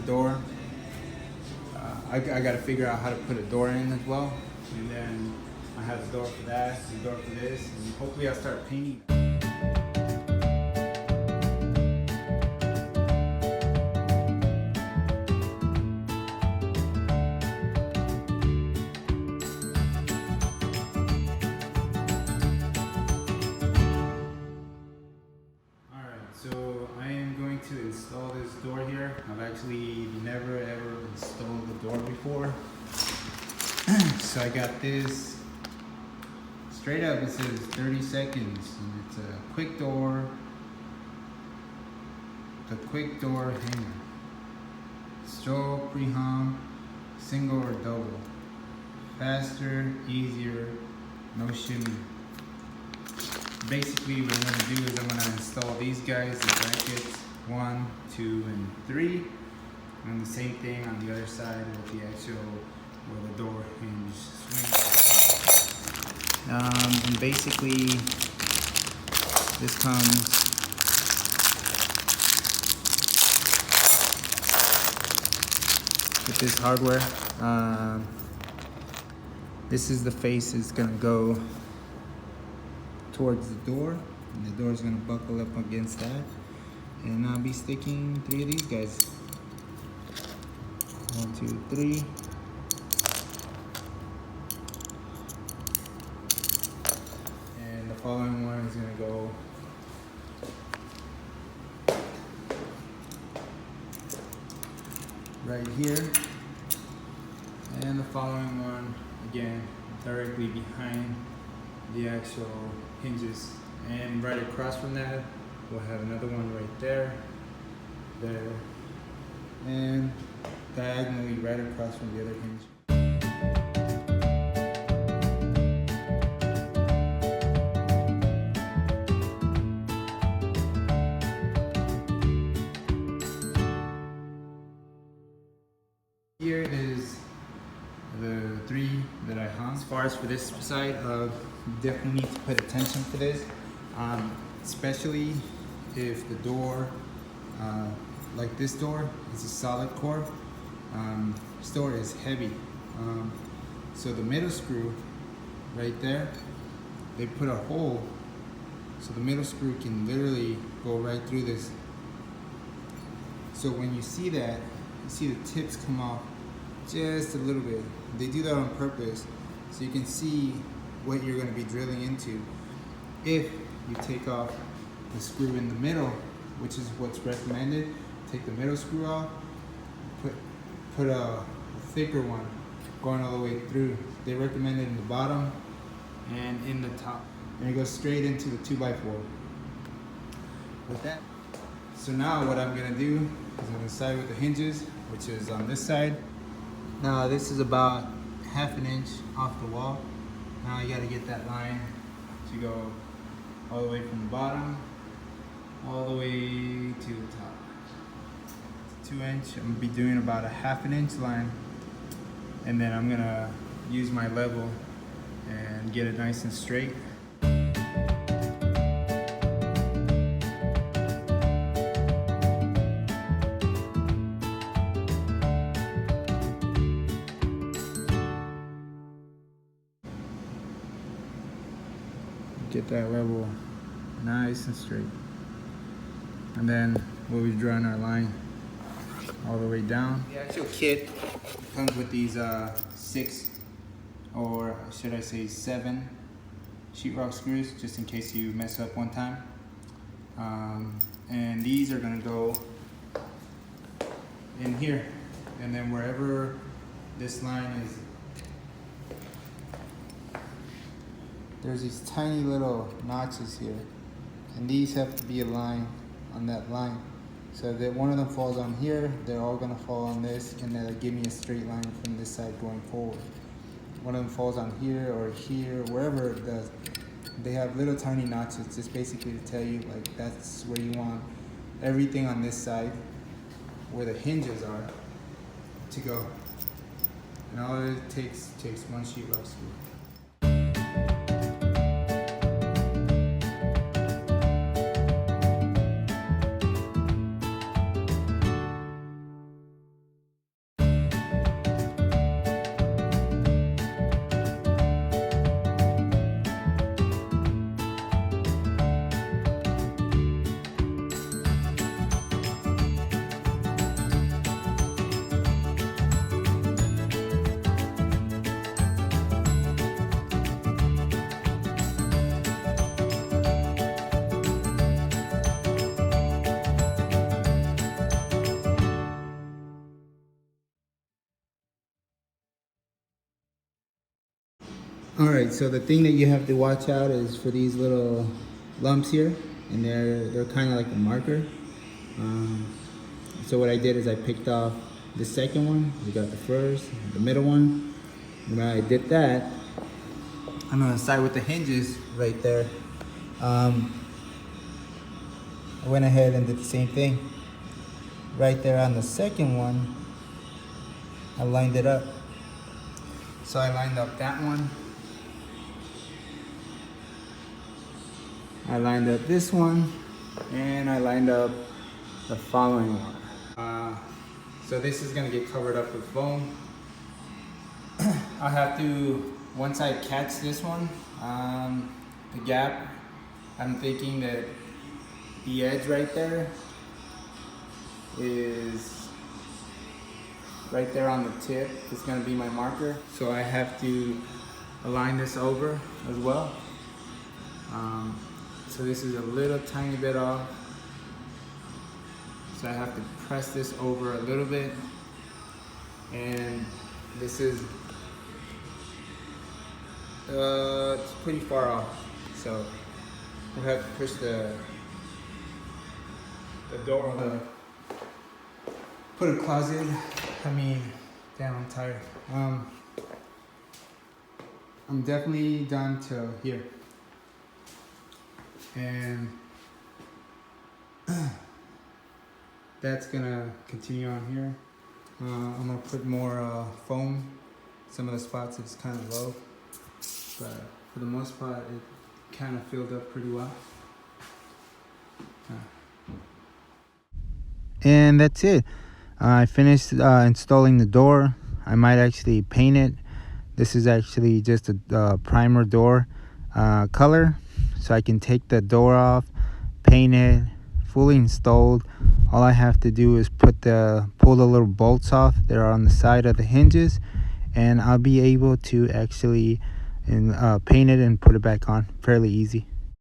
door. I gotta figure out how to put a door in as well. And then I have the door for that, the door for this, and hopefully I'll start painting. So I am going to install this door here. I've actually never ever installed the door before. So I got this, straight up it says 30 seconds. And it's a quick door, the quick door hanger. Stroke, pre-hung, single or double. Faster, easier, no shimmy. Basically what I'm going to do is I'm going to install these guys, the brackets 1, 2, and 3, and the same thing on the other side with the actual where the door hinge swings. And basically this comes with this hardware. This is the face it's going to go towards the door, and the door is going to buckle up against that, and I'll be sticking 3 of these guys. 1, 2, 3. And the following one is going to go right here, and the following one again directly behind the actual hinges, and right across from that we'll have another one right there, and diagonally right across from the other hinge. Here is the 3 that I hung. As far as for this side, definitely need to pay attention to this, especially if the door, like this door, is a solid core. This door is heavy, so the middle screw right there, they put a hole so the middle screw can literally go right through this. So when you see that, you see the tips come off just a little bit. They do that on purpose so you can see what you're going to be drilling into. If you take off the screw in the middle, which is what's recommended, take the middle screw off, put a thicker one going all the way through. They recommend it in the bottom and in the top, and it goes straight into the 2x4 with that. So now what I'm going to do is I'm going to side with the hinges, which is on this side. Now this is about 1/2 inch off the wall. Now you got to get that line to go all the way from the bottom all the way to the top. It's 2 inch. I'm going to be doing about a 1/2 inch line, and then I'm going to use my level and get it nice and straight. Get that level nice and straight, and then we'll be drawing our line all the way down. The actual kit comes with these 6, or should I say 7 sheetrock screws, just in case you mess up one time. And these are going to go in here, and then wherever this line is, there's these tiny little notches here, and these have to be aligned on that line. So that one of them falls on here, they're all gonna fall on this, and that'll give me a straight line from this side going forward. One of them falls on here or here, wherever it does. They have little tiny notches, just basically to tell you like that's where you want everything on this side, where the hinges are, to go. And all it takes one sheetrock screw. All right, so the thing that you have to watch out is for these little lumps here, and they're kind of like a marker. So what I did is I picked off the second one, we got the first, the middle one. And when I did that, I'm gonna start with the hinges right there. I went ahead and did the same thing. Right there on the second one, I lined it up. So I lined up that one. I lined up this one, and I lined up the following one. So this is gonna get covered up with foam. I'll have to, once I catch this one, the gap, I'm thinking that the edge right there is right there on the tip. It's gonna be my marker. So I have to align this over as well. So this is a little tiny bit off. So I have to press this over a little bit. And this is, it's pretty far off. So we'll have to push the door, put a closet. Damn, I'm tired. I'm definitely done till here. And that's gonna continue on here. I'm gonna put more foam. Some of the spots it's kind of low, but for the most part it kind of filled up pretty well. And that's it. I finished installing the door. I might actually paint it. This is actually just a primer door color, so I can take the door off, paint it, fully installed. All I have to do is pull the little bolts off that are on the side of the hinges, and I'll be able to actually paint it and put it back on fairly easy.